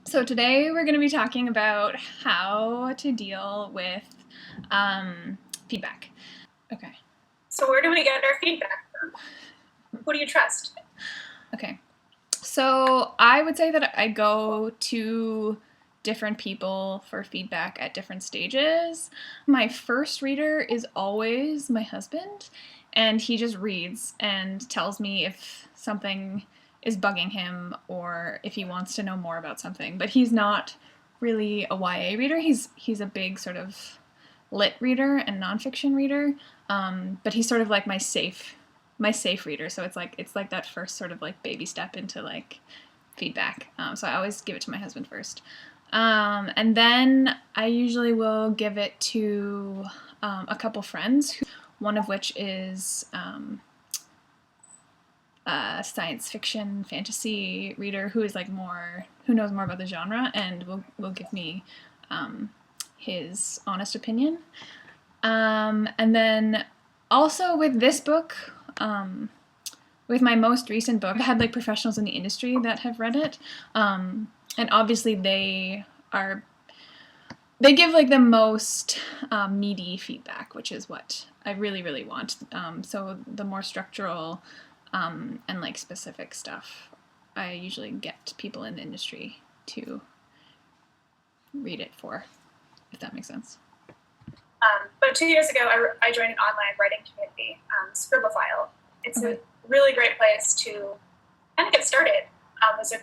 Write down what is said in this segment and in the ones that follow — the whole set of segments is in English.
So today we're going to be talking about how to deal with feedback. Okay. So where do we get our feedback from? Who do you trust? Okay. So I would say that I go to different people for feedback at different stages. My first reader is always my husband, and he just reads and tells me if something is bugging him or if he wants to know more about something. But he's not really a YA reader. He's a big sort of lit reader and nonfiction reader. But he's sort of like my safe reader. So it's like that first sort of like baby step into like feedback. So I always give it to my husband first. And then I usually will give it to a couple friends, one of which is a science fiction fantasy reader who is like who knows more about the genre and will give me his honest opinion. And then also with this book, with my most recent book, I had like professionals in the industry that have read it, and obviously they give like the most meaty feedback, which is what I really really want. So the more structural and like specific stuff, I usually get people in the industry to read it for, if that makes sense. But 2 years ago, I joined an online writing community, Scribblefile. It's a really great place to kind of get started. There's a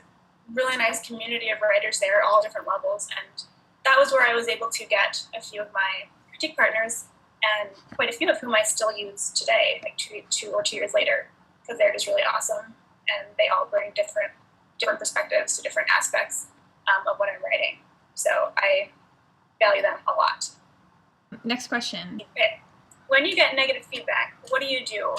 really nice community of writers there, all different levels, and that was where I was able to get a few of my critique partners, and quite a few of whom I still use today, like 2 years later, because they're just really awesome, and they all bring different perspectives to different aspects of what I'm writing. So I value them a lot. Next question. Okay. When you get negative feedback, what do you do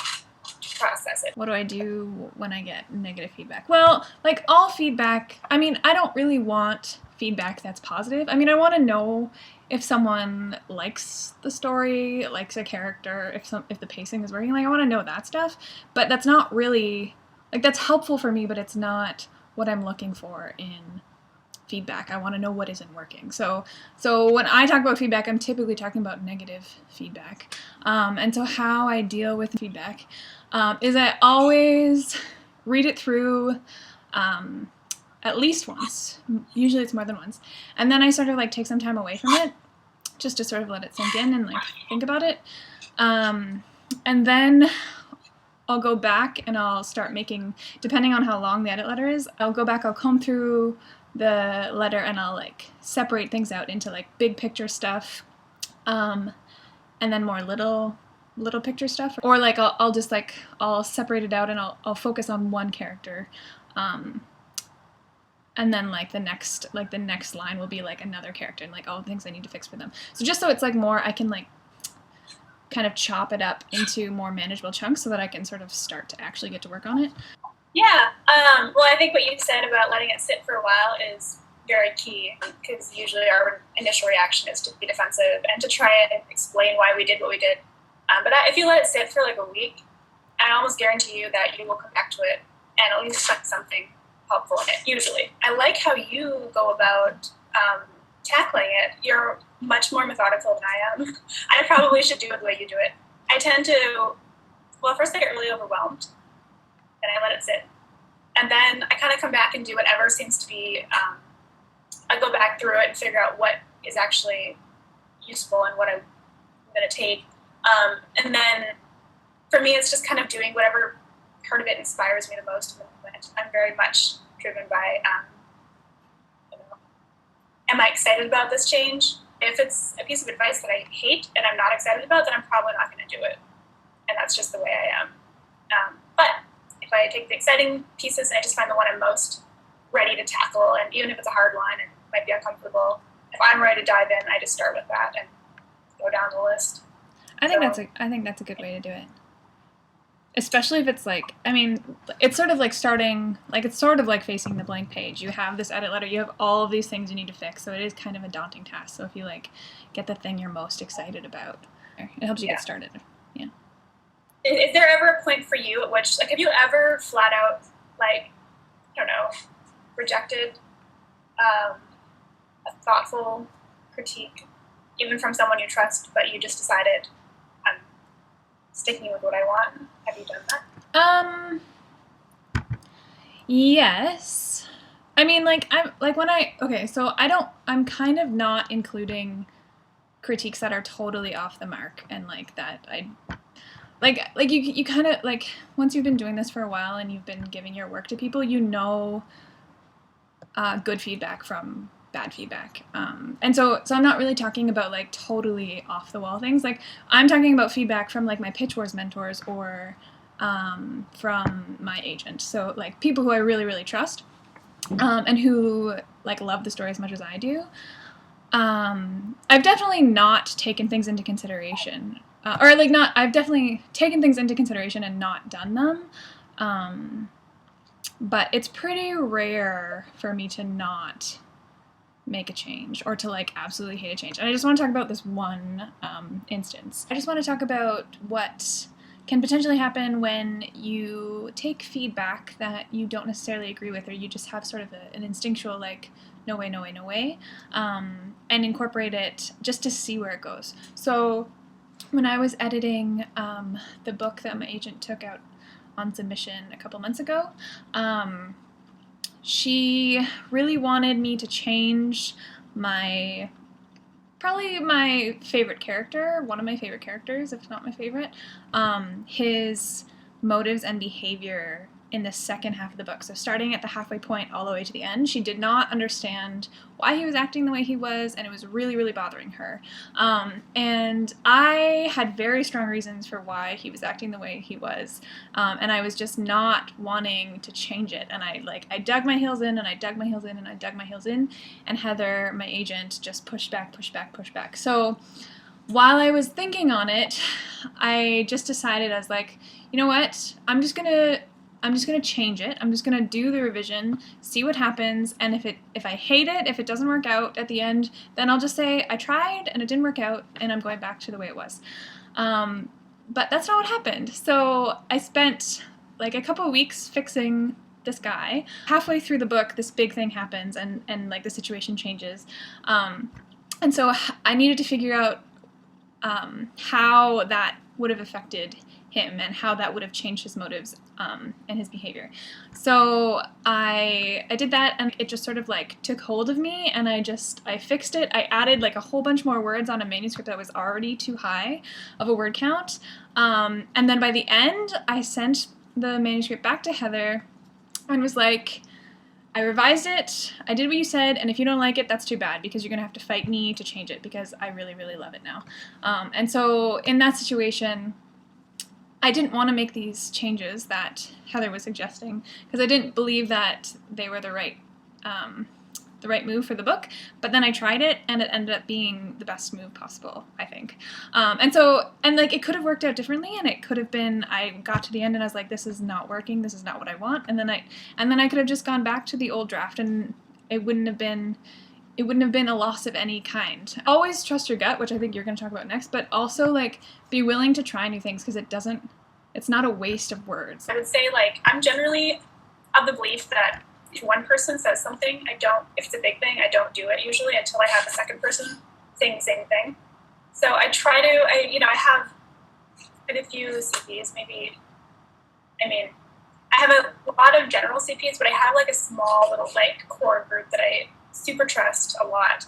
to process it? What do I do when I get negative feedback? Well, like all feedback, I mean, I don't really want feedback that's positive. I mean, I want to know if someone likes the story, likes a character, if the pacing is working. Like, I want to know that stuff. But that's not really, like, that's helpful for me, but it's not what I'm looking for in feedback. I want to know what isn't working. So when I talk about feedback, I'm typically talking about negative feedback. And so how I deal with feedback is I always read it through at least once. Usually it's more than once. And then I sort of like take some time away from it just to sort of let it sink in and like think about it. And then I'll go back and I'll start making, depending on how long the edit letter is, I'll go back, I'll comb through the letter and I'll like separate things out into like big picture stuff, and then more little picture stuff, or like I'll just like I'll separate it out and I'll focus on one character, and then like the next line will be like another character and like all the things I need to fix for them. So just so it's like more, I can like kind of chop it up into more manageable chunks so that I can sort of start to actually get to work on it. Yeah. Well, I think what you said about letting it sit for a while is very key, because usually our initial reaction is to be defensive and to try and explain why we did what we did. But if you let it sit for like a week, I almost guarantee you that you will come back to it and at least find something helpful in it, usually. I like how you go about tackling it. You're much more methodical than I am. I probably should do it the way you do it. I tend to, well, first I get really overwhelmed, and I let it sit. And then I kind of come back and do whatever seems to be, I go back through it and figure out what is actually useful and what I'm going to take. And then for me, it's just kind of doing whatever part of it inspires me the most in the moment. I'm very much driven by, am I excited about this change? If it's a piece of advice that I hate and I'm not excited about, then I'm probably not going to do it. And that's just the way I am. But if I take the exciting pieces and I just find the one I'm most ready to tackle, and even if it's a hard line and might be uncomfortable, if I'm ready to dive in, I just start with that and go down the list. I think that's a good way to do it. Especially if it's like, I mean, it's sort of like starting, like it's sort of like facing the blank page. You have this edit letter, you have all of these things you need to fix, so it is kind of a daunting task. So if you like get the thing you're most excited about, it helps you get started. Yeah. Is there ever a point for you at which, like, have you ever flat out, like, I don't know, rejected a thoughtful critique, even from someone you trust, but you just decided, I'm sticking with what I want? Have you done that? Yes. I mean, like, I'm kind of not including critiques that are totally off the mark, and like that you kind of like, once you've been doing this for a while and you've been giving your work to people, good feedback from bad feedback, and so I'm not really talking about like totally off the wall things. Like, I'm talking about feedback from like my pitch wars mentors, or from my agent, so like people who I really, really trust, and who like love the story as much as I do. I've definitely not taken things into consideration, I've definitely taken things into consideration and not done them. But it's pretty rare for me to not make a change, or to like absolutely hate a change. And I just want to talk about this one instance. I just want to talk about what can potentially happen when you take feedback that you don't necessarily agree with, or you just have sort of an instinctual like, no way, no way, no way, and incorporate it just to see where it goes. So when I was editing the book that my agent took out on submission a couple months ago, she really wanted me to change probably my favorite character, one of my favorite characters, if not my favorite, his motives and behavior in the second half of the book. So starting at the halfway point all the way to the end, she did not understand why he was acting the way he was, and it was really, really bothering her. And I had very strong reasons for why he was acting the way he was, and I was just not wanting to change it. And I dug my heels in, and I dug my heels in, and I dug my heels in, and Heather, my agent, just pushed back, pushed back, pushed back. So while I was thinking on it, I just decided, I was like, you know what, I'm just gonna change it. I'm just gonna do the revision, see what happens, and if I hate it, if it doesn't work out at the end, then I'll just say I tried and it didn't work out, and I'm going back to the way it was. But that's not what happened. So I spent like a couple of weeks fixing this guy. Halfway through the book, this big thing happens, and like the situation changes, and so I needed to figure out how that would have affected him, and how that would have changed his motives and his behavior. So I did that, and it just sort of like took hold of me, and I fixed it. I added like a whole bunch more words on a manuscript that was already too high of a word count, and then by the end I sent the manuscript back to Heather and was like, I revised it, I did what you said, and if you don't like it, that's too bad, because you're going to have to fight me to change it, because I really, really love it now. And so in that situation, I didn't want to make these changes that Heather was suggesting, because I didn't believe that they were the right move for the book. But then I tried it, and it ended up being the best move possible, I think. And like, it could have worked out differently, and it could have been, I got to the end and I was like, this is not working, this is not what I want, and then I could have just gone back to the old draft, and it wouldn't have been a loss of any kind. Always trust your gut, which I think you're going to talk about next, but also like, be willing to try new things, because it's not a waste of words. I would say, like, I'm generally of the belief that if one person says something, if it's a big thing, I don't do it usually until I have a second person saying the same thing. So I try to, I have quite a few CPs, maybe. I mean, I have a lot of general CPs, but I have like a small little like core group that I super trust a lot.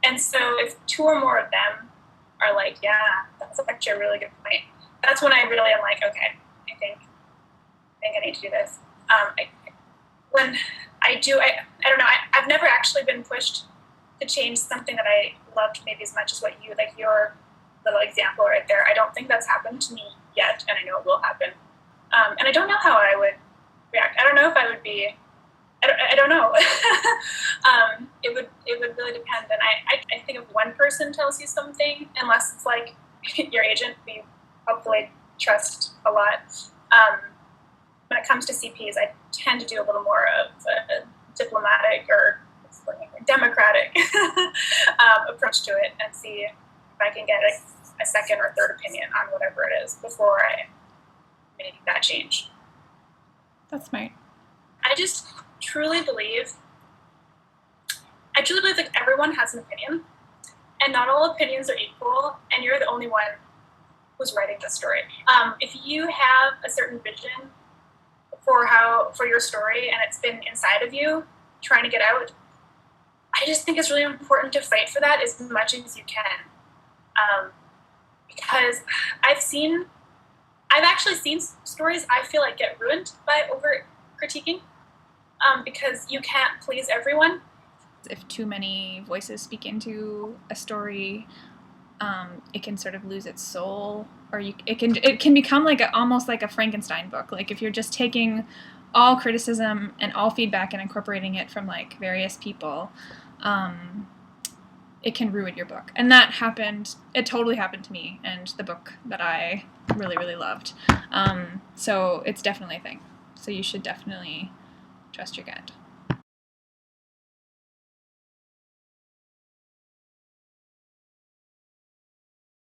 And so if two or more of them are like, yeah, that's actually a really good point, that's when I really am like, okay, I think I need to do this. When I do, I don't know, I've never actually been pushed to change something that I loved maybe as much as what you, like your little example right there. I don't think that's happened to me yet, and I know it will happen. And I don't know how I would react. I don't know if I would be, I don't know. It would really depend. And I think if one person tells you something, unless it's like your agent, who you hopefully trust a lot, when it comes to CPs, I tend to do a little more of a diplomatic or democratic approach to it, and see if I can get a second or third opinion on whatever it is before I make that change. That's smart. I just truly believe I truly believe like everyone has an opinion, and not all opinions are equal, and you're the only one who's writing this story. If you have a certain vision for your story and it's been inside of you trying to get out, I just think it's really important to fight for that as much as you can. Because I've actually seen stories I feel like get ruined by over critiquing, because you can't please everyone. If too many voices speak into a story, it can sort of lose its soul, or it can become like almost like a Frankenstein book. Like if you're just taking all criticism and all feedback and incorporating it from like various people, it can ruin your book. And that happened. It totally happened to me and the book that I really, really loved. So it's definitely a thing. So you should definitely trust your gut.